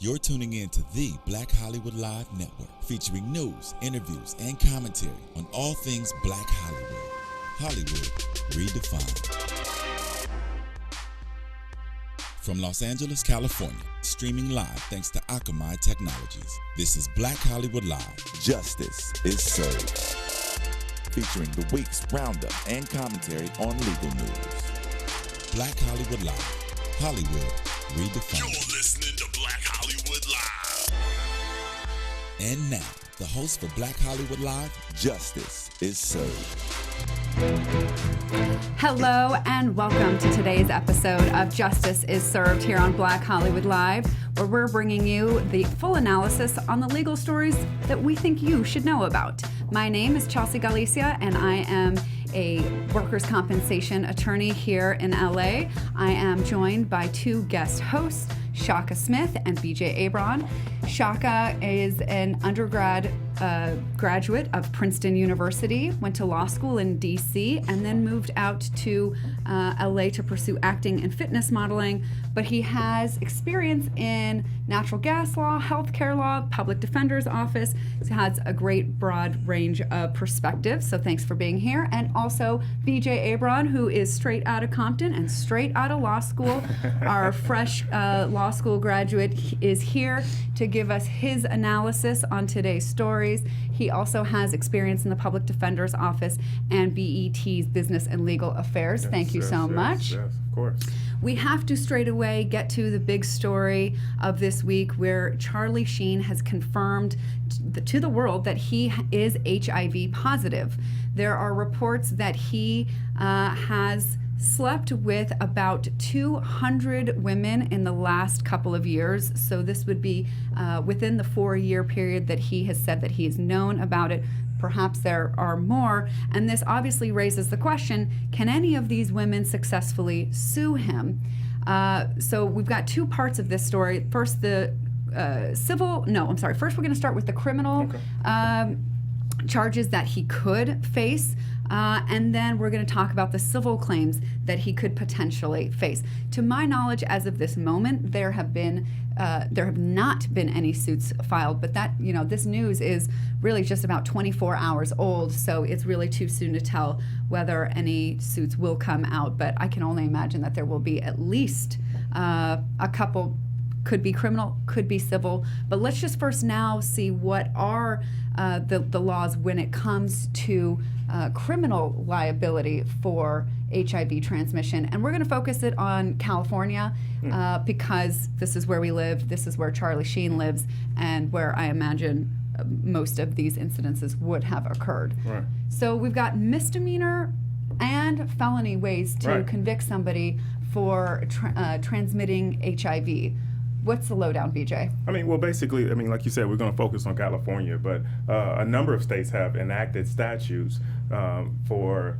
You're tuning in to the Black Hollywood Live Network, featuring news, interviews, and commentary on all things Black Hollywood. Hollywood redefined. From Los Angeles, California, streaming live thanks to Akamai Technologies. This is Black Hollywood Live. Justice is served. Featuring the week's roundup and commentary on legal news. Black Hollywood Live. Hollywood redefined. You're listening to Black Hollywood Live. And now, the host for Black Hollywood Live, Justice is Served. Hello and welcome to today's episode of Justice is Served here on Black Hollywood Live, where we're bringing you the full analysis on the legal stories that we think you should know about. My name is Chelsea Galicia and I am a workers' compensation attorney here in LA. I am joined by two guest hosts, Shaka Smith and BJ Abron. Shaka is an undergrad graduate of Princeton University, went to law school in DC, and then moved out to LA to pursue acting and fitness modeling. But he has experience in natural gas law, healthcare law, public defender's office. He has a great broad range of perspectives, so thanks for being here. And also BJ Abron, who is straight out of Compton and straight out of law school. Our fresh law school graduate is here to give us his analysis on today's stories. He also has experience in the public defender's office and BET's business and legal affairs. Thank you so much. Yes, of course. We have to straight away get to the big story of this week, where Charlie Sheen has confirmed to the world that he is HIV positive. There are reports that he has slept with about 200 women in the last couple of years. So this would be within the 4-year period that he has said that he has known about it. Perhaps there are more. And this obviously raises the question, can any of these women successfully sue him? So we've got two parts of this story. First, the first we're going to start with the criminal charges that he could face. And then we're going to talk about the civil claims that he could potentially face. To my knowledge, as of this moment, there have not been any suits filed. But that, this news is really just about 24 hours old, so it's really too soon to tell whether any suits will come out. But I can only imagine that there will be at least a couple. Could be criminal, could be civil. But let's just first now see what are the laws when it comes to criminal liability for HIV transmission. And we're going to focus it on California because this is where we live, this is where Charlie Sheen lives, and where I imagine most of these incidences would have occurred. Right. So we've got misdemeanor and felony ways to convict somebody for transmitting HIV. What's the lowdown, BJ? Basically, like you said, we're going to focus on California, but a number of states have enacted statutes for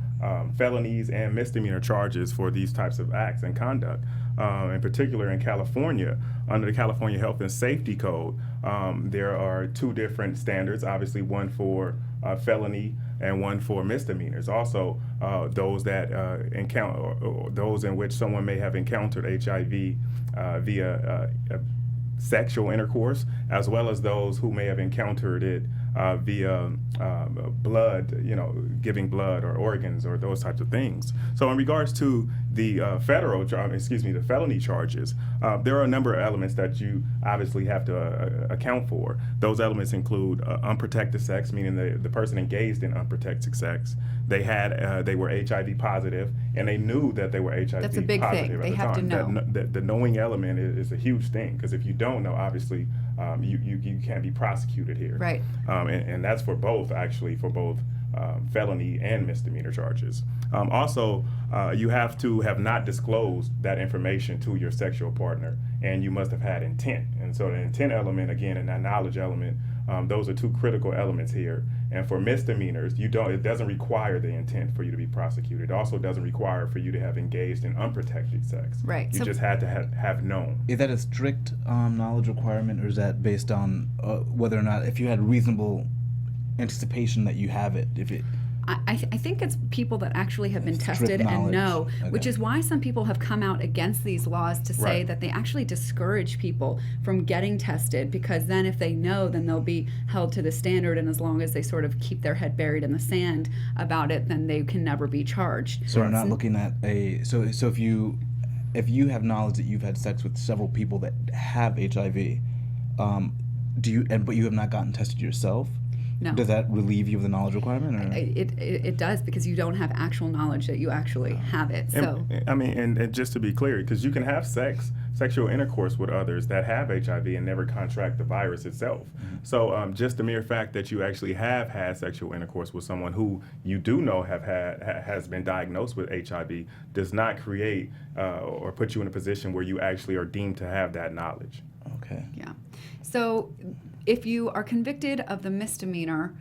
felonies and misdemeanor charges for these types of acts and conduct. In particular, in California, under the California Health and Safety Code, there are two different standards, obviously one for felony and one for misdemeanors. Also, those that or those in which someone may have encountered HIV via sexual intercourse, as well as those who may have encountered it via blood, giving blood or organs or those types of things. So in regards to the the felony charges, there are a number of elements that you obviously have to account for. Those elements include unprotected sex, meaning the person engaged in unprotected sex. They were HIV positive, and they knew that they were HIV positive. That's a big thing. They have to know. The knowing element is a huge thing, because if you don't know, obviously, you can't be prosecuted here. Right. And that's for both felony and misdemeanor charges. Also, you have to have not disclosed that information to your sexual partner, and you must have had intent. And so the intent element, again, and that knowledge element, those are two critical elements here. And for misdemeanors, it doesn't require the intent for you to be prosecuted. It also doesn't require for you to have engaged in unprotected sex. Right. You just had to have known. Is that a strict knowledge requirement, or is that based on whether or not, if you had reasonable anticipation that you have it? I think it's people that actually have been Strict tested and knowledge. know, which Okay. is why some people have come out against these laws to say Right. that they actually discourage people from getting tested, because then if they know, then they'll be held to the standard, and as long as they sort of keep their head buried in the sand about it, then they can never be charged. So we're not looking at so if you have knowledge that you've had sex with several people that have HIV, but you have not gotten tested yourself, No. does that relieve you of the knowledge requirement? Or? It does, because you don't have actual knowledge that you actually have it. So And just to be clear, because you can have sexual intercourse with others that have HIV and never contract the virus itself. So just the mere fact that you actually have had sexual intercourse with someone who you do know has been diagnosed with HIV does not create or put you in a position where you actually are deemed to have that knowledge. Okay. yeah. So if you are convicted of the misdemeanor,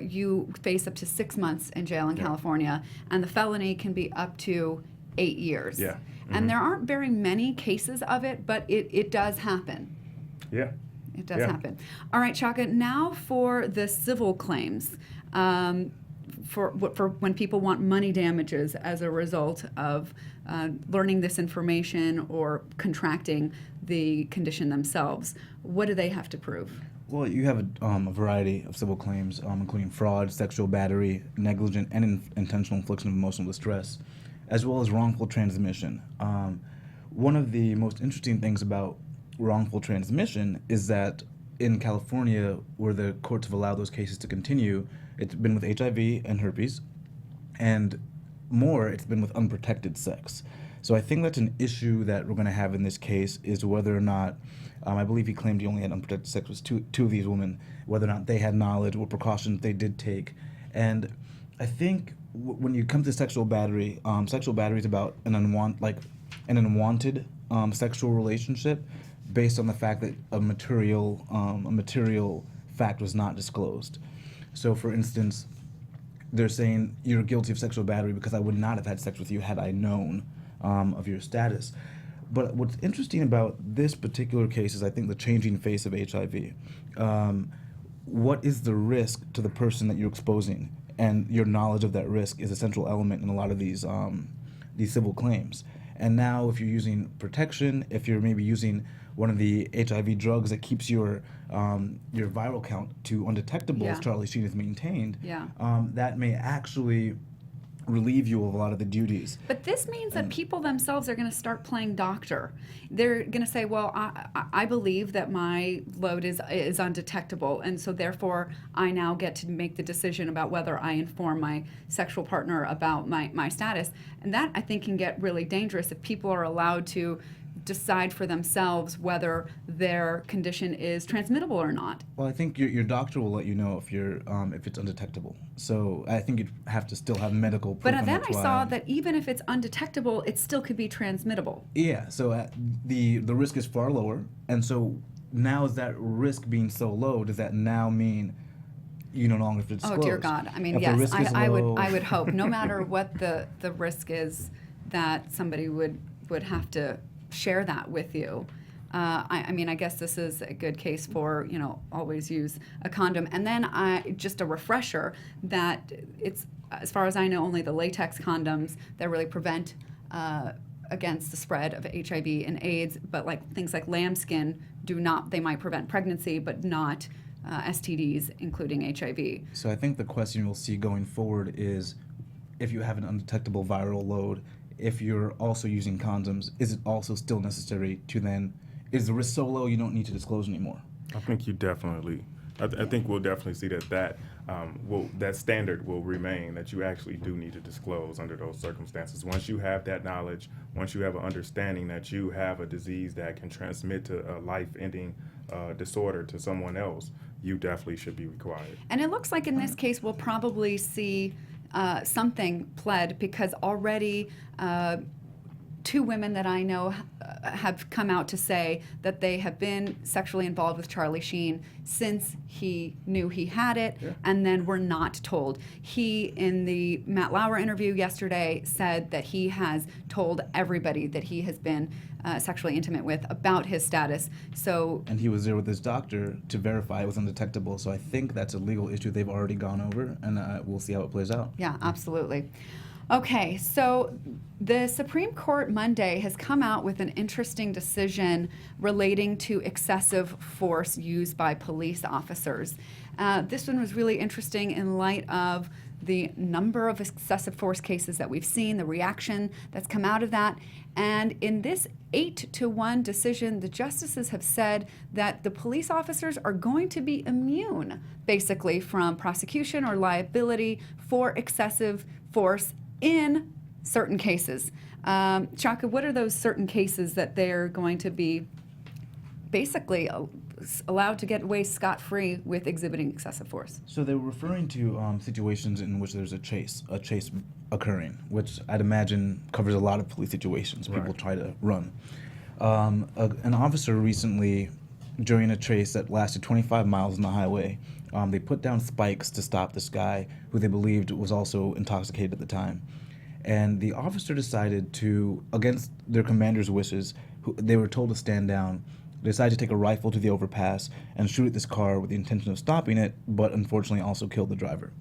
you face up to 6 months in jail in California, and the felony can be up to 8 years. Yeah. And there aren't very many cases of it, but it does happen. Yeah. It does Yeah. happen. All right, Shaka, now for the civil claims. For when people want money damages as a result of learning this information or contracting the condition themselves, what do they have to prove? Well, you have a variety of civil claims, including fraud, sexual battery, negligent and intentional infliction of emotional distress, as well as wrongful transmission. One of the most interesting things about wrongful transmission is that in California, where the courts have allowed those cases to continue, it's been with HIV and herpes, and more, it's been with unprotected sex. So I think that's an issue that we're going to have in this case, is whether or not, I believe he claimed he only had unprotected sex with two of these women, whether or not they had knowledge, what precautions they did take. And I think when you come to sexual battery is about an unwanted sexual relationship based on the fact that a material fact was not disclosed. So, for instance, they're saying you're guilty of sexual battery because I would not have had sex with you had I known of your status. But what's interesting about this particular case is, I think, the changing face of HIV. What is the risk to the person that you're exposing? And your knowledge of that risk is a central element in a lot of these civil claims. And now, if you're using protection, if you're maybe using one of the HIV drugs that keeps your viral count to undetectable, as Charlie Sheen has maintained, that may actually relieve you of a lot of the duties. But this means that people themselves are going to start playing doctor. They're going to say, well, I believe that my load is undetectable, and so therefore I now get to make the decision about whether I inform my sexual partner about my status. And that, I think, can get really dangerous if people are allowed to decide for themselves whether their condition is transmittable or not. Well, I think your doctor will let you know if it's undetectable. So I think you'd have to still have medical proof. But and then that's I saw why- that even if it's undetectable, it still could be transmittable. Yeah, so the risk is far lower, and so now is that risk being so low, does that now mean you no longer have to disclose? Oh dear God! I mean, If the yes, risk is I low- would hope, no matter what the risk is, that somebody would have to share that with you. I mean, I guess this is a good case for, always use a condom. And then just a refresher that it's, as far as I know, only the latex condoms that really prevent against the spread of HIV and AIDS, but things like lambskin they might prevent pregnancy, but not STDs, including HIV. So I think the question we'll see going forward is, if you have an undetectable viral load, if you're also using condoms, is it also still necessary to then, is the risk so low you don't need to disclose anymore? I think you definitely, I think we'll definitely see that standard will remain, that you actually do need to disclose under those circumstances. Once you have that knowledge, once you have an understanding that you have a disease that can transmit to a life-ending disorder to someone else, you definitely should be required. And it looks like in this case we'll probably see something pled, because already 2 women that I know have come out to say that they have been sexually involved with Charlie Sheen since he knew he had it, and then were not told. He, in the Matt Lauer interview yesterday, said that he has told everybody that he has been sexually intimate with about his status. So, and he was there with his doctor to verify it was undetectable. So I think that's a legal issue they've already gone over, and we'll see how it plays out. yeah, absolutely. Okay, so the Supreme Court Monday has come out with an interesting decision relating to excessive force used by police officers. This one was really interesting in light of the number of excessive force cases that we've seen, the reaction that's come out of that. And in this 8-1 decision, the justices have said that the police officers are going to be immune, basically, from prosecution or liability for excessive force in certain cases. Shaka, what are those certain cases that they're going to be basically allowed to get away scot-free with exhibiting excessive force? So they were referring to situations in which there's a chase occurring, which I'd imagine covers a lot of police situations. People try to run. An officer recently, during a chase that lasted 25 miles on the highway, they put down spikes to stop this guy who they believed was also intoxicated at the time. And the officer decided to, against their commander's wishes, they were told to stand down, decided to take a rifle to the overpass and shoot at this car with the intention of stopping it, but unfortunately also killed the driver.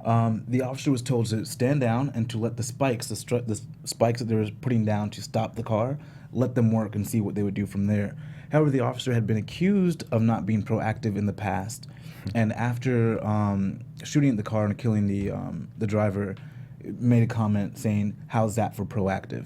The officer was told to stand down and to let the spikes, the spikes that they were putting down to stop the car, let them work and see what they would do from there. However, the officer had been accused of not being proactive in the past, and after shooting at the car and killing the driver, made a comment saying, "How's that for proactive?"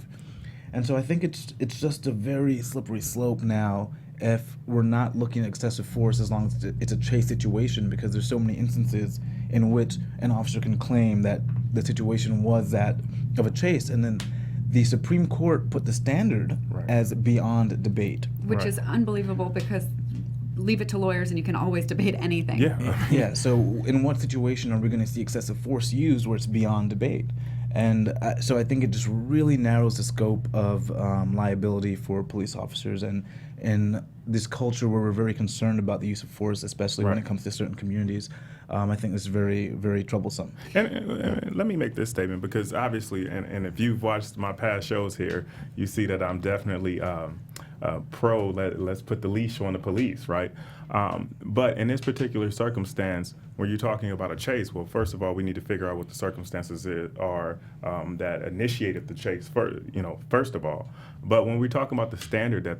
And so I think it's just a very slippery slope now if we're not looking at excessive force as long as it's a chase situation, because there's so many instances in which an officer can claim that the situation was that of a chase, and then the Supreme Court put the standard as beyond debate. Which is unbelievable, because leave it to lawyers and you can always debate anything. Yeah, so in what situation are we going to see excessive force used where it's beyond debate? And so I think it just really narrows the scope of liability for police officers, and in this culture where we're very concerned about the use of force, especially when it comes to certain communities, I think this is very, very troublesome. And let me make this statement, because obviously, and if you've watched my past shows here, you see that I'm definitely pro let's put the leash on the police, right? But in this particular circumstance, when you're talking about a chase, well, first of all, we need to figure out what the circumstances are that initiated the chase, first of all. But when we talk about the standard that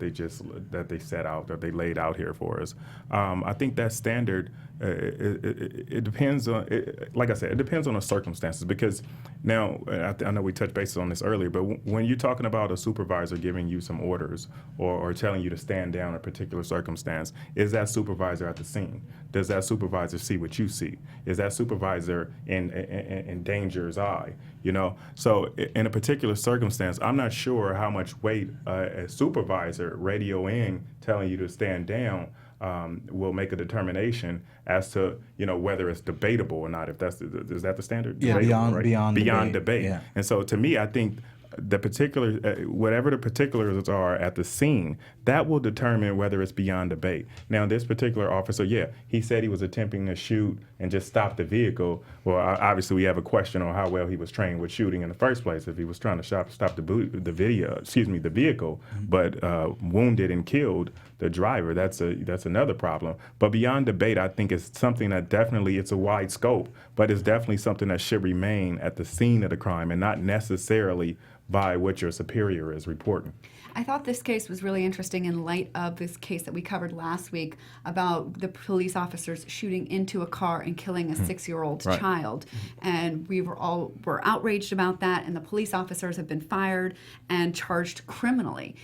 they set out, that they laid out here for us, I think that standard, it depends on, like I said, it depends on the circumstances, because now, I know we touched bases on this earlier, but when you're talking about a supervisor giving you some orders or telling you to stand down in a particular circumstance, is that supervisor at the scene? Does that supervisor see what you see? Is that supervisor in danger's eye? So in a particular circumstance, I'm not sure how much weight a supervisor radioing telling you to stand down will make a determination as to whether it's debatable or not. If is that the standard? Yeah, beyond debate. Yeah. And so to me, I think the particular, whatever the particulars are at the scene, that will determine whether it's beyond debate. Now, this particular officer, he said he was attempting to shoot and just stop the vehicle. Well, obviously, we have a question on how well he was trained with shooting in the first place. If he was trying to stop the vehicle, but wounded and killed the driver, that's another problem. But beyond debate, I think it's something that definitely, it's a wide scope, but it's definitely something that should remain at the scene of the crime and not necessarily by what your superior is reporting. I thought this case was really interesting in light of this case that we covered last week about the police officers shooting into a car and killing a 6-year-old child. And we were outraged about that, and the police officers have been fired and charged criminally.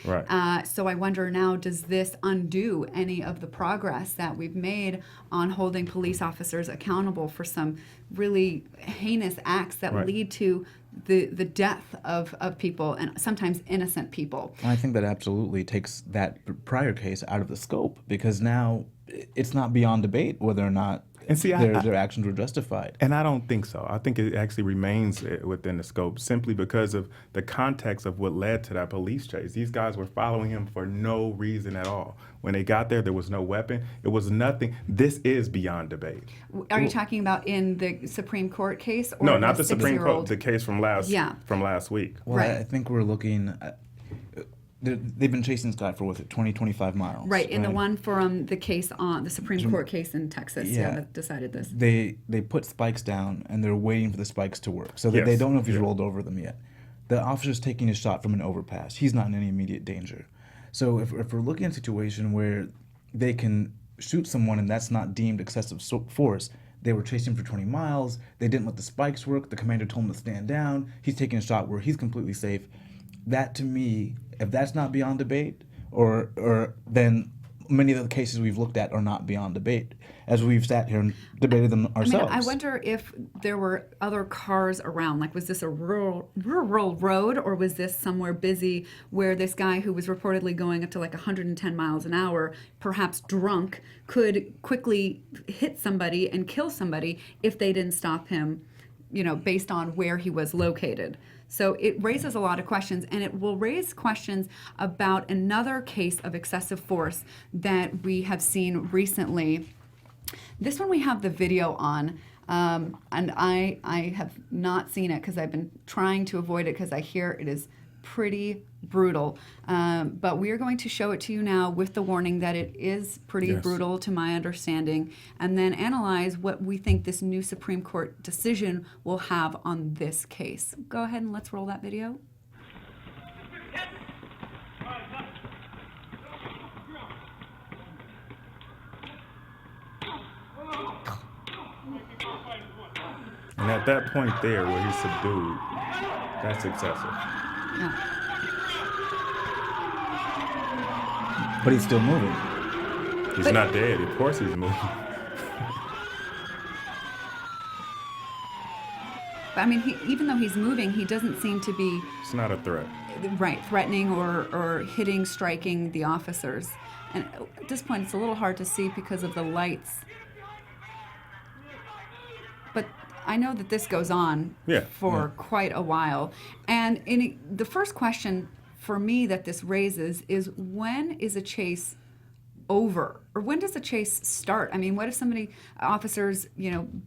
So I wonder now, does this undo any of the progress that we've made on holding police officers accountable for some really heinous acts that lead to the death of people, and sometimes innocent people? I think that absolutely takes that prior case out of the scope, because now it's not beyond debate whether or not And see, their actions were justified. And I don't think so. I think it actually remains within the scope simply because of the context of what led to that police chase. These guys were following him for no reason at all. When they got there was no weapon. It was nothing. This is beyond debate. Are you talking about in the Supreme Court case? Or No, not the Supreme Court. The case from last week. Well, Right. I think we're looking at, they've been chasing this guy for 20, 25 miles. Right, in the one from the case on the Supreme Court case in Texas, Yeah. that decided this. They put spikes down and they're waiting for the spikes to work. So they don't know if he's rolled over them yet. The officer's taking a shot from an overpass. He's not in any immediate danger. So if we're looking at a situation where they can shoot someone and that's not deemed excessive force, they were chasing for 20 miles, they didn't let the spikes work, the commander told him to stand down, he's taking a shot where he's completely safe. That, to me, if that's not beyond debate, or then many of the cases we've looked at are not beyond debate, as we've sat here and debated them ourselves. I wonder if there were other cars around. Like, was this a rural road, or was this somewhere busy where this guy who was reportedly going up to like 110 miles an hour, perhaps drunk, could quickly hit somebody and kill somebody if they didn't stop him, based on where he was located. So it raises a lot of questions, and it will raise questions about another case of excessive force that we have seen recently. This one we have the video on, and I have not seen it because I've been trying to avoid it because I hear it is pretty brutal. But we are going to show it to you now with the warning that it is pretty brutal to my understanding, and then analyze what we think this new Supreme Court decision will have on this case. Go ahead and let's roll that video. And at that point there where he's subdued, that's excessive. Yeah. But he's still moving. He's not dead. Of course he's moving. But I mean, even though he's moving, he doesn't seem to be It's not a threat. threatening or hitting, striking the officers. And at this point, it's a little hard to see because of the lights. But I know that this goes on for quite a while. And the first question for me that this raises is, when is a chase over? Or when does a chase start? I mean, what if officers,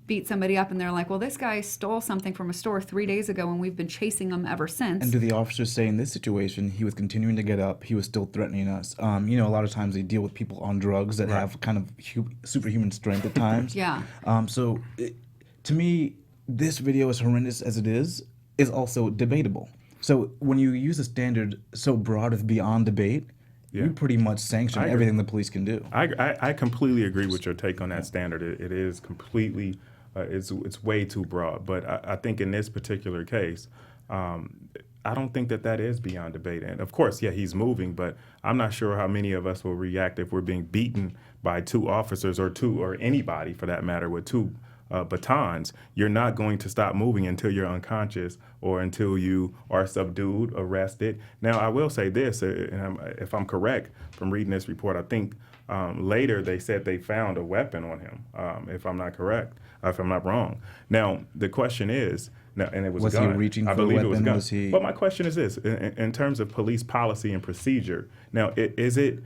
beat somebody up and they're like, well, this guy stole something from a store 3 days ago and we've been chasing him ever since. And do the officers say in this situation, he was continuing to get up, he was still threatening us? A lot of times they deal with people on drugs that have kind of superhuman strength at times. Yeah. So to me, this video, as horrendous as it is also debatable. So when you use a standard so broad as beyond debate, you pretty much sanction everything the police can do. I completely agree with your take on that standard. It is completely, it's way too broad. But I think in this particular case, I don't think that is beyond debate. And of course, he's moving, but I'm not sure how many of us will react if we're being beaten by two officers or anybody for that matter with two batons. You're not going to stop moving until you're unconscious or until you are subdued, arrested. Now, I will say this, if I'm correct from reading this report, I think later they said they found a weapon on him, if I'm not correct, if I'm not wrong. Now, the question is, and it was a gun. Was he reaching for I believe a weapon? It was a gun. But my question is this, in terms of police policy and procedure, now, is it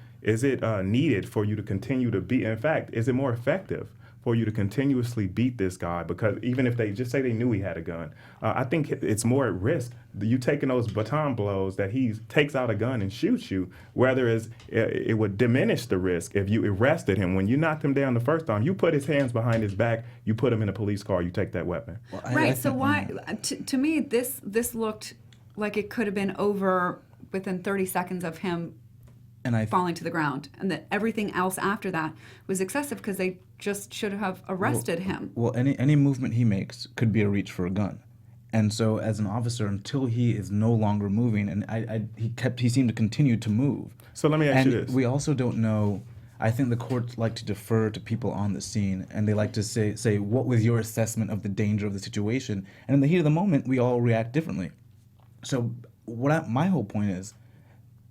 needed for you to continue to be, in fact, is it more effective for you to continuously beat this guy? Because even if they just say they knew he had a gun, I think it's more at risk. You taking those baton blows that he takes out a gun and shoots you, whether it would diminish the risk if you arrested him. When you knocked him down the first time, you put his hands behind his back, you put him in a police car, you take that weapon. Well, right, so why, to me, this looked like it could have been over within 30 seconds of him falling to the ground, and that everything else after that was excessive because they just should have arrested him. Well, any movement he makes could be a reach for a gun. And so as an officer, until he is no longer moving, and he seemed to continue to move. So let me ask you this. We also don't know, I think the courts like to defer to people on the scene, and they like to say, what was your assessment of the danger of the situation? And in the heat of the moment, we all react differently. So my whole point is,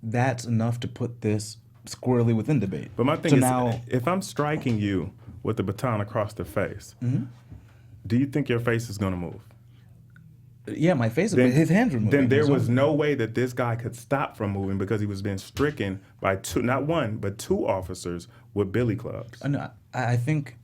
that's enough to put this squarely within debate. But my thing is, if I'm striking you with the baton across the face, do you think your face is going to move? Yeah, my face, his hands were moving. Then there was no way that this guy could stop from moving because he was being stricken by not one, but two officers with billy clubs. No, I think,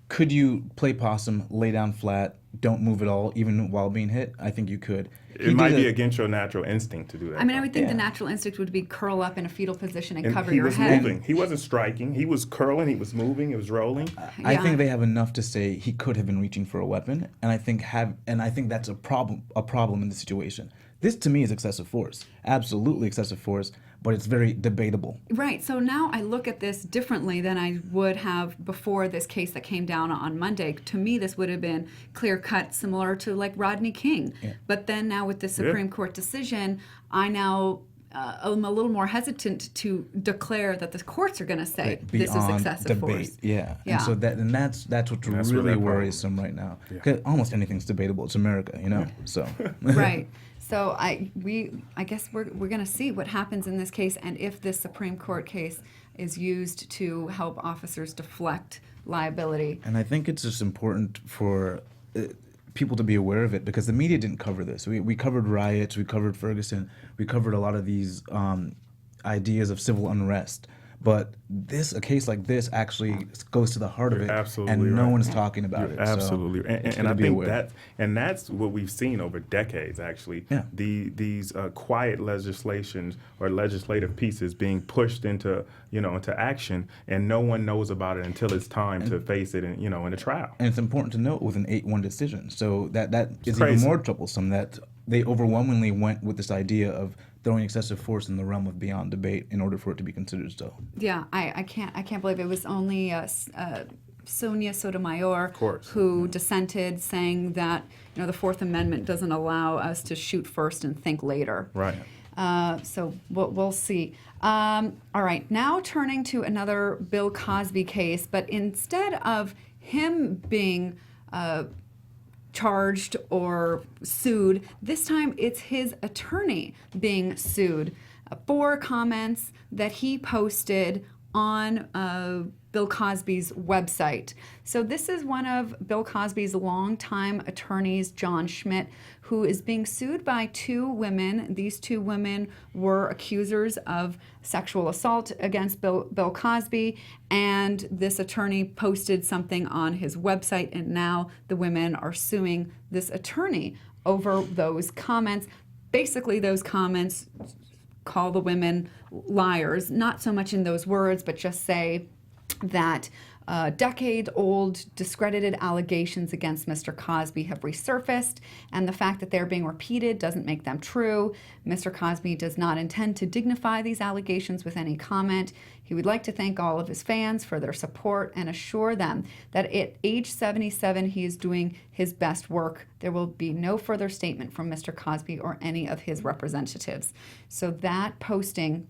could you play possum, lay down flat, don't move at all, even while being hit? I think you could. It might be against your natural instinct to do that. I mean, I would think the natural instinct would be curl up in a fetal position and cover he your was head. moving. He wasn't striking. He was curling. He was moving. He was rolling. I think they have enough to say he could have been reaching for a weapon, and I think that's a problem in the situation. This to me is excessive force, absolutely excessive force, but it's very debatable. Right. So now I look at this differently than I would have before this case that came down on Monday. To me, this would have been clear cut, similar to like Rodney King. Yeah. But then now with the Supreme Court decision, I now am a little more hesitant to declare that the courts are going to say this is excessive force. Yeah. And so that's what's really worrisome right now. Because almost anything's debatable. It's America, you know. So. Right. So I guess we're going to see what happens in this case, and if this Supreme Court case is used to help officers deflect liability. And I think it's just important for people to be aware of it, because the media didn't cover this. We covered riots, we covered Ferguson, we covered a lot of these ideas of civil unrest. But a case like this actually goes to the heart of it, and no one's talking about it. Absolutely, and I think that's what we've seen over decades. Actually, these quiet legislations or legislative pieces being pushed into action, and no one knows about it until it's time to face it in a trial. And it's important to note with an 8-1 decision, so that is even more troublesome that they overwhelmingly went with this idea of throwing excessive force in the realm of beyond debate in order for it to be considered so. Yeah, I can't believe it was only Sonia Sotomayor who dissented, saying that the Fourth Amendment doesn't allow us to shoot first and think later. Right. So we'll see. All right, now turning to another Bill Cosby case, but instead of him being charged or sued, this time it's his attorney being sued for comments that he posted on Bill Cosby's website. So this is one of Bill Cosby's longtime attorneys, John Schmidt, who is being sued by two women. These two women were accusers of sexual assault against Bill Cosby, and this attorney posted something on his website, and now the women are suing this attorney over those comments. Basically, those comments call the women liars, not so much in those words, but just say that decade-old discredited allegations against Mr. Cosby have resurfaced, and the fact that they're being repeated doesn't make them true. Mr. Cosby does not intend to dignify these allegations with any comment. He would like to thank all of his fans for their support and assure them that at age 77, he is doing his best work. There will be no further statement from Mr. Cosby or any of his representatives. So that posting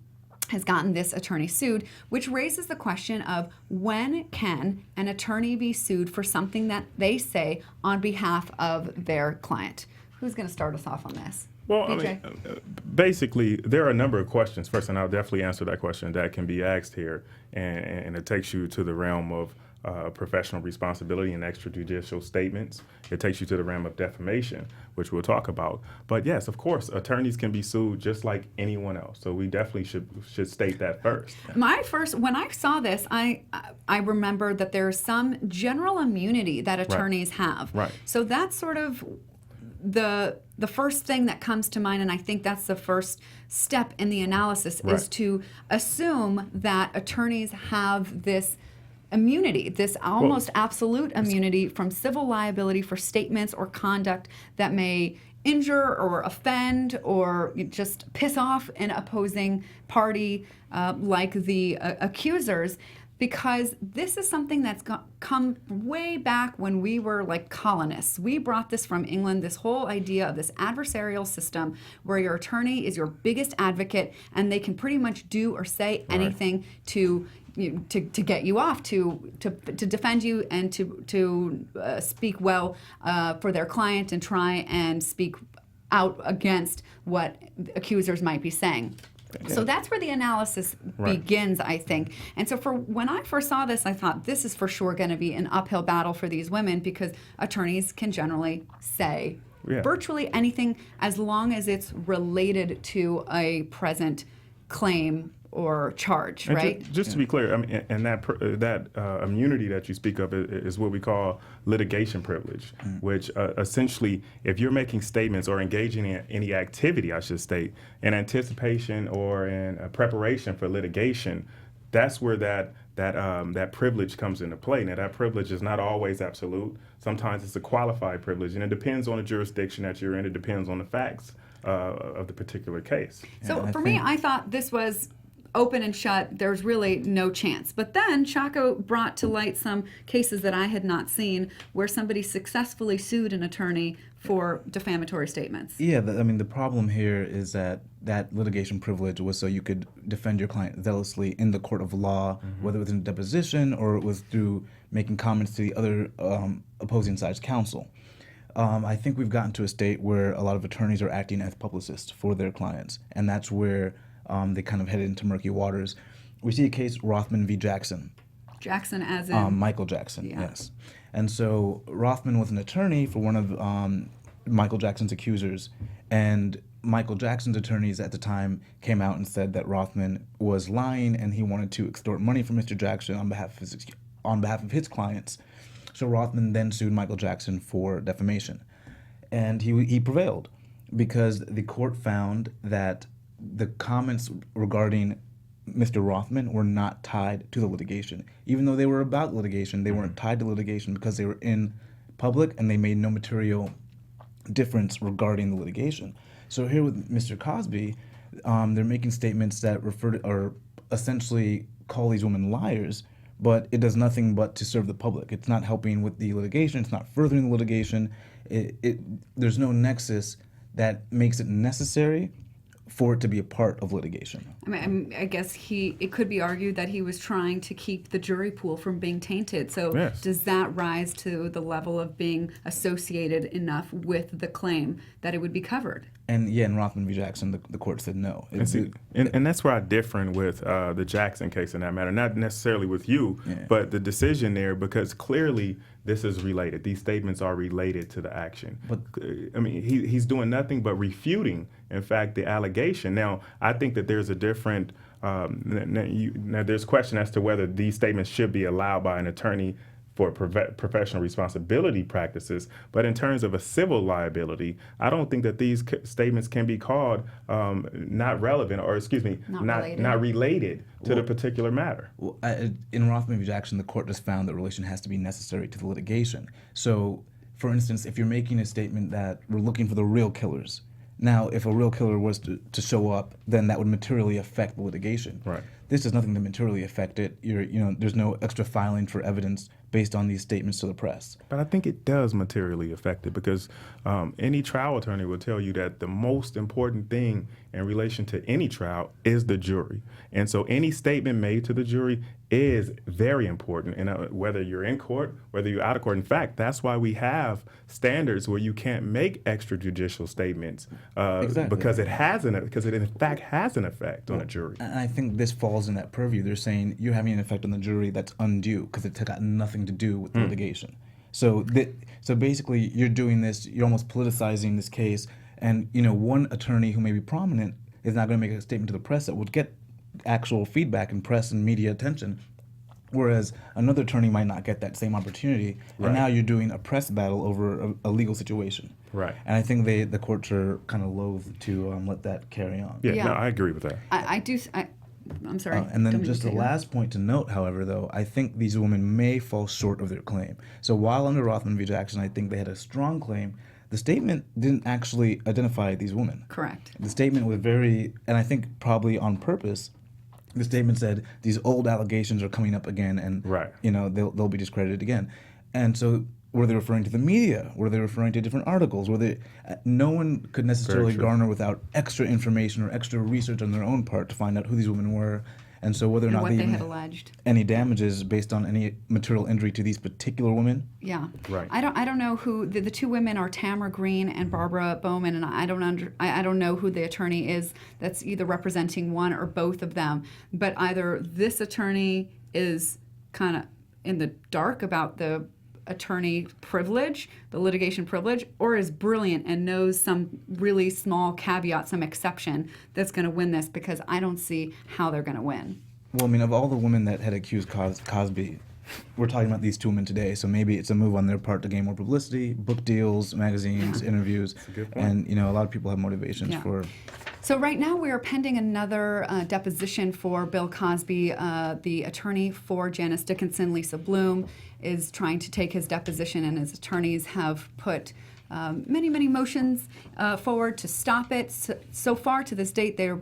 has gotten this attorney sued, which raises the question of when can an attorney be sued for something that they say on behalf of their client? Who's going to start us off on this? Well, BJ? I mean, basically, there are a number of questions. First, and I'll definitely answer that question that can be asked here, and it takes you to the realm of professional responsibility and extrajudicial statements. It takes you to the realm of defamation, which we'll talk about. But yes, of course, attorneys can be sued just like anyone else. So we definitely should state that first. When I saw this, I remember that there's some general immunity that attorneys have. Right. So that's sort of the first thing that comes to mind, and I think that's the first step in the analysis, is to assume that attorneys have this immunity, this almost absolute immunity from civil liability for statements or conduct that may injure or offend or just piss off an opposing party like the accusers, because this is something that's come way back when we were like colonists. We brought this from England, this whole idea of this adversarial system where your attorney is your biggest advocate and they can pretty much do or say anything to get you off, to defend you, and to speak well for their client and try and speak out against what accusers might be saying. So that's where the analysis begins, I think. And so when I first saw this, I thought this is for sure going to be an uphill battle for these women, because attorneys can generally say virtually anything as long as it's related to a present claim or charge, and right? Just to be clear, I mean, and that immunity that you speak of is what we call litigation privilege, which essentially, if you're making statements or engaging in any activity, I should state, in anticipation or in preparation for litigation, that's where that privilege comes into play. Now, that privilege is not always absolute. Sometimes it's a qualified privilege, and it depends on the jurisdiction that you're in. It depends on the facts of the particular case. So for me, I thought this was open and shut. There's really no chance. But then Shaka brought to light some cases that I had not seen where somebody successfully sued an attorney for defamatory statements. Yeah, I mean, the problem here is that litigation privilege was so you could defend your client zealously in the court of law, whether it was in a deposition or it was through making comments to the other opposing side's counsel. I think we've gotten to a state where a lot of attorneys are acting as publicists for their clients, and that's where they kind of headed into murky waters. We see a case, Rothman v. Jackson. Jackson as in? Michael Jackson, yes. And so Rothman was an attorney for one of Michael Jackson's accusers, and Michael Jackson's attorneys at the time came out and said that Rothman was lying and he wanted to extort money from Mr. Jackson on behalf of his clients. So Rothman then sued Michael Jackson for defamation. And he prevailed because the court found that the comments regarding Mr. Rothman were not tied to the litigation. Even though they were about litigation, they weren't tied to litigation because they were in public and they made no material difference regarding the litigation. So here with Mr. Cosby, they're making statements that refer to or essentially call these women liars, but it does nothing but to serve the public. It's not helping with the litigation. It's not furthering the litigation. There's no nexus that makes it necessary for it to be a part of litigation. I guess it could be argued that he was trying to keep the jury pool from being tainted. So does that rise to the level of being associated enough with the claim that it would be covered? And in Rothman v. Jackson, the court said no. And that's where I differ with the Jackson case in that matter. Not necessarily with you, but the decision there, because clearly this is related. These statements are related to the action. But I mean, he's doing nothing but refuting, in fact, the allegation. Now, I think that there's a different, now there's question as to whether these statements should be allowed by an attorney for professional responsibility practices, but in terms of a civil liability, I don't think that these statements can be called not relevant, or not related to the particular matter. Well, in Rothman v. Jackson, the court just found that relation has to be necessary to the litigation. So, for instance, if you're making a statement that we're looking for the real killers, now if a real killer was to show up, then that would materially affect the litigation. Right. This does nothing to materially affect it. There's no extra filing for evidence based on these statements to the press. But I think it does materially affect it, because any trial attorney will tell you that the most important thing in relation to any trial is the jury. And so any statement made to the jury is very important, and whether you're in court, whether you're out of court. In fact, that's why we have standards where you can't make extrajudicial statements because it in fact has an effect on a jury. And I think this falls in that purview. They're saying you're having an effect on the jury that's undue because it's got nothing to do with litigation. So basically, you're doing this. You're almost politicizing this case, and one attorney who may be prominent is not going to make a statement to the press that would get actual feedback and press and media attention, whereas another attorney might not get that same opportunity. Right. And now you're doing a press battle over a legal situation. Right. And I think the courts are kind of loath to let that carry on. Yeah, no, I agree with that. I'm sorry. And then just the last point to note, however, though, I think these women may fall short of their claim. So while under Rothman v. Jackson, I think they had a strong claim, the statement didn't actually identify these women. Correct. The statement was and I think probably on purpose, the statement said these old allegations are coming up again, and they'll be discredited again. And so, were they referring to the media? Were they referring to different articles? No one could necessarily garner without extra information or extra research on their own part to find out who these women were. And so whether or and not what they they even had alleged. any damages based on any material injury to these particular women. Yeah, Right. I don't know who the two women are. Tamara Green and Barbara Bowman, and I don't know who the attorney is that's either representing one or both of them. But either this attorney is kind of in the dark about the attorney privilege, the litigation privilege, or is brilliant and knows some really small caveat, some exception that's going to win this, because I don't see how they're going to win. Well, I mean, of all the women that had accused Cosby, we're talking about these two women today, so maybe it's a move on their part to gain more publicity, book deals, magazines, interviews, a good point. and a lot of people have motivations Yeah. for. So right now we are pending another deposition for Bill Cosby. The attorney for Janice Dickinson, Lisa Bloom, is trying to take his deposition, and his attorneys have put many motions forward to stop it. So far to this date, they're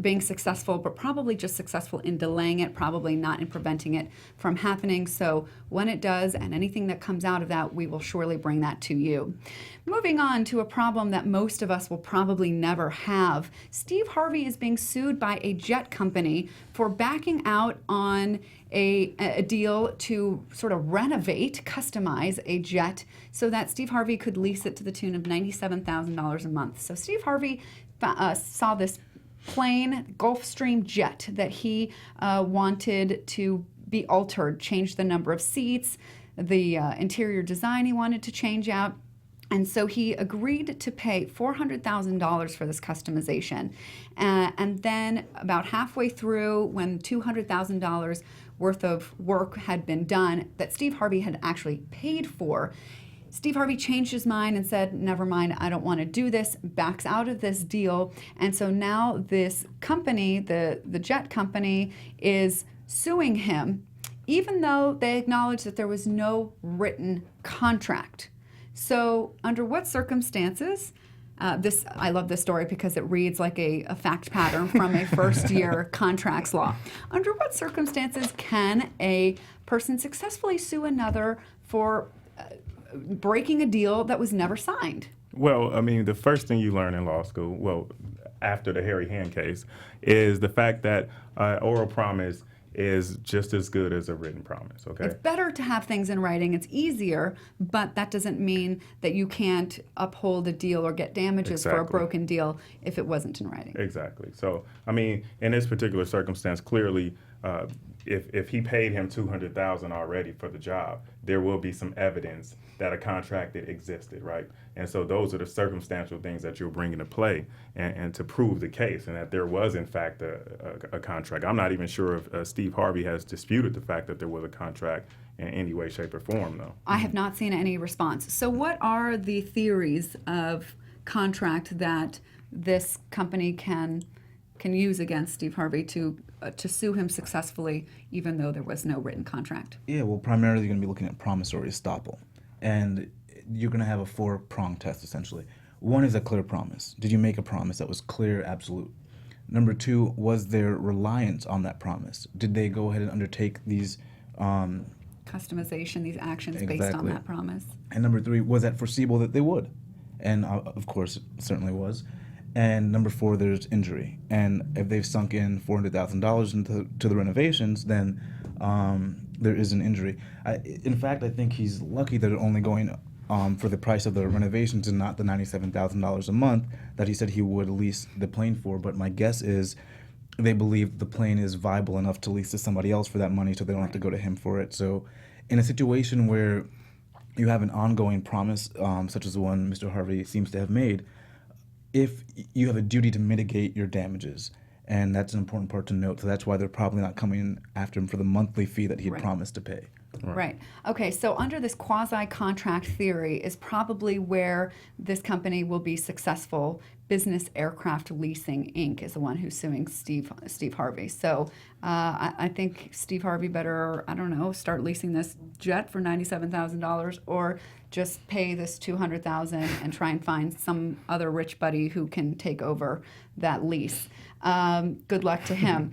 being successful, but probably just successful in delaying it, probably not in preventing it from happening. So when it does, and anything that comes out of that, we will surely bring that to you. Moving on to a problem that most of us will probably never have. Steve Harvey is being sued by a jet company for backing out on a deal to sort of renovate, customize a jet so that Steve Harvey could lease it to the tune of $97,000 a month. So Steve Harvey saw this plane, Gulfstream jet, that he wanted to be altered, change the number of seats, the interior design he wanted to change out. And so he agreed to pay $400,000 for this customization. And then about halfway through, when $200,000 worth of work had been done that Steve Harvey had actually paid for, Steve Harvey changed his mind and said, never mind, I don't want to do this, backs out of this deal. And so now this company, the jet company, is suing him, even though they acknowledged that there was no written contract. So under what circumstances, I love this story because it reads like a fact pattern from a first-year contracts law. Under what circumstances can a person successfully sue another for breaking a deal that was never signed? Well, I mean, the first thing you learn in law school, well, after the Harry Hand case, is the fact that oral promise is just as good as a written promise, okay? It's better to have things in writing. It's easier, but that doesn't mean that you can't uphold a deal or get damages for a Exactly. broken deal if it wasn't in writing. Exactly. So, I mean, in this particular circumstance, clearly, if he paid him $200,000 already for the job, there will be some evidence that a contract that existed, right? And so those are the circumstantial things that you'll bring into play and to prove the case, and that there was, in fact, a contract. I'm not even sure if Steve Harvey has disputed the fact that there was a contract in any way, shape, or form, though. I have not seen any response. So what are the theories of contract that this company can use against Steve Harvey to sue him successfully, even though there was no written contract? Yeah, well, primarily you're going to be looking at promissory estoppel. And you're going to have a 4-pronged test, essentially. One is a clear promise. Did you make a promise that was clear, absolute? Number 2, was there reliance on that promise? Did they go ahead and undertake these... Customization, these actions based on Exactly. that promise. And number 3, was that foreseeable that they would? And of course, it certainly was. And number 4, there's injury. And if they've sunk in $400,000 into the renovations, then there is an injury. In fact, I think he's lucky that they're only going for the price of the renovations and not the $97,000 a month that he said he would lease the plane for. But my guess is they believe the plane is viable enough to lease to somebody else for that money, so they don't have to go to him for it. So in a situation where you have an ongoing promise, such as the one Mr. Harvey seems to have made, if you have a duty to mitigate your damages, and that's an important part to note. So that's why they're probably not coming after him for the monthly fee that he'd Right. promised to pay. Right. Okay, so under this quasi-contract theory is probably where this company will be successful. Business Aircraft Leasing, Inc. is the one who's suing Steve Harvey. So I think Steve Harvey better, I don't know, start leasing this jet for $97,000 or just pay this $200,000 and try and find some other rich buddy who can take over that lease. Good luck to him.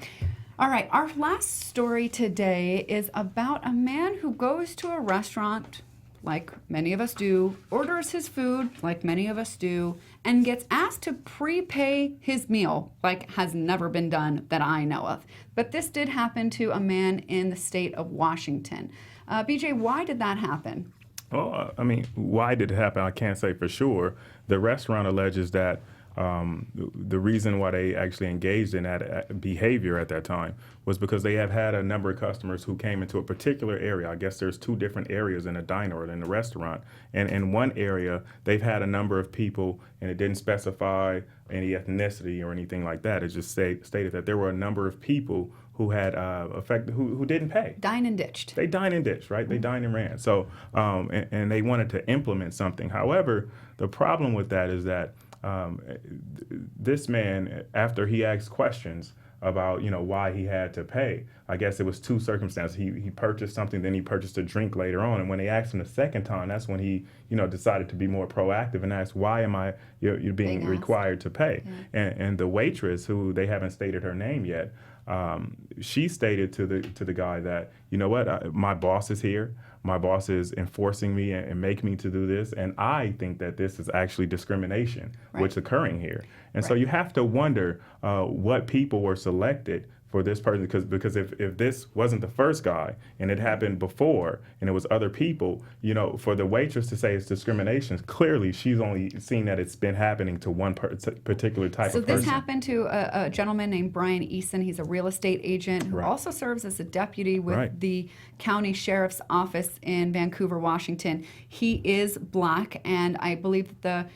All right, our last story today is about a man who goes to a restaurant like many of us do, orders his food, like many of us do, and gets asked to prepay his meal, like has never been done that I know of. But this did happen to a man in the state of Washington. BJ, why did that happen? Well, I mean, why did it happen? I can't say for sure. The restaurant alleges that the reason why they actually engaged in that behavior at that time was because they have had a number of customers who came into a particular area. I guess there's 2 different areas in a diner or in a restaurant. And in one area, they've had a number of people, and it didn't specify any ethnicity or anything like that. It just stated that there were a number of people who had who didn't pay. Dine and ditched. They dine and ditched, right? They dine and ran. So, and they wanted to implement something. However, the problem with that is that this man, after he asked questions about, why he had to pay, I guess it was 2 circumstances. He purchased something, then he purchased a drink later on. And when they asked him the second time, that's when he, decided to be more proactive and asked, why am you're being required to pay? Yeah. And the waitress, who they haven't stated her name yet, she stated to the guy that, my boss is here. My boss is enforcing me and making me to do this, and I think that this is actually discrimination, which is occurring here. And so you have to wonder what people were selected for this person, because if this wasn't the first guy and it happened before and it was other people, for the waitress to say it's discrimination, clearly she's only seen that it's been happening to one particular type of person. So this happened to a gentleman named Brian Eason. He's a real estate agent who also serves as a deputy with the county sheriff's office in Vancouver, Washington. He is black, and I believe the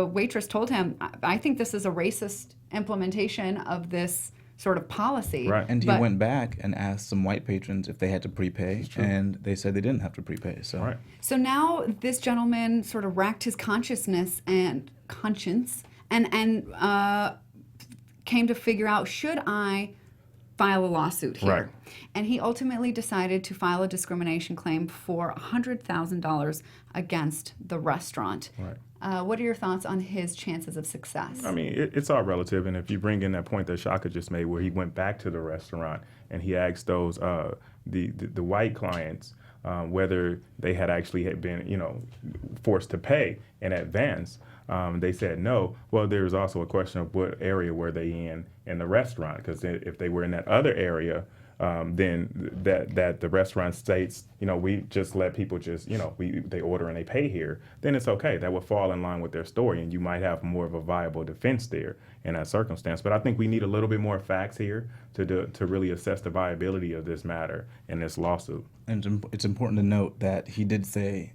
waitress told him, I think this is a racist implementation of this sort of policy. Right. And he went back and asked some white patrons if they had to prepay, and they said they didn't have to prepay. So now this gentleman sort of racked his conscience and came to figure out, should I file a lawsuit here? Right. And he ultimately decided to file a discrimination claim for $100,000 against the restaurant. Right. What are your thoughts on his chances of success? I mean, it's all relative, and if you bring in that point that Shaka just made, where he went back to the restaurant and he asked those the white clients whether they had actually been forced to pay in advance, they said no. Well, there's also a question of what area were they in the restaurant, because if they were in that other area, then that the restaurant states, we just let people they order and they pay here, then it's okay. That would fall in line with their story, and you might have more of a viable defense there in that circumstance. But I think we need a little bit more facts here to really assess the viability of this matter in this lawsuit. And it's important to note that he did say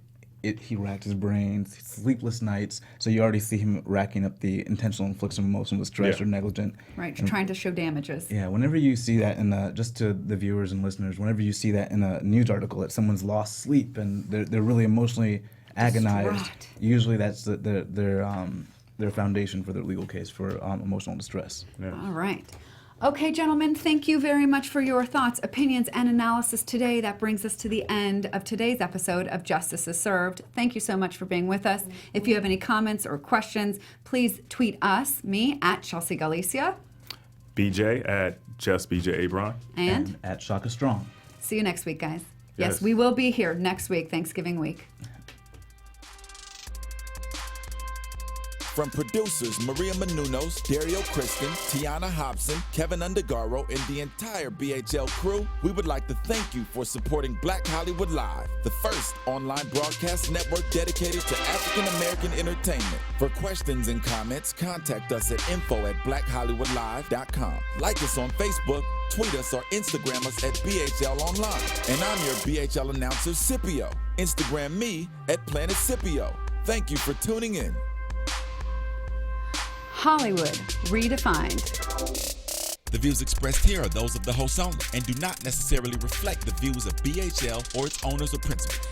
he racked his brains, sleepless nights. So you already see him racking up the intentional infliction of emotional distress or negligent. Right, trying to show damages. Yeah, whenever you see that just to the viewers and listeners, whenever you see that in a news article that someone's lost sleep and they're really emotionally agonized, usually that's their foundation for their legal case for emotional distress. Yeah. All right. Okay, gentlemen, thank you very much for your thoughts, opinions, and analysis today. That brings us to the end of today's episode of Justice is Served. Thank you so much for being with us. If you have any comments or questions, please tweet me at Chelsea Galicia. BJ at JustBJ Abron. And at Shaka Strong. See you next week, guys. Yes, we will be here next week, Thanksgiving week. From producers Maria Menounos, Dario Kristen, Tiana Hobson, Kevin Undergaro, and the entire BHL crew, we would like to thank you for supporting Black Hollywood Live, the first online broadcast network dedicated to African American entertainment. For questions and comments, contact us at info@blackhollywoodlive.com. Like us on Facebook, tweet us, or Instagram us at BHL Online. And I'm your BHL announcer, Scipio. Instagram me at Planet Scipio. Thank you for tuning in. Hollywood Redefined. The views expressed here are those of the host only and do not necessarily reflect the views of BHL or its owners or principals.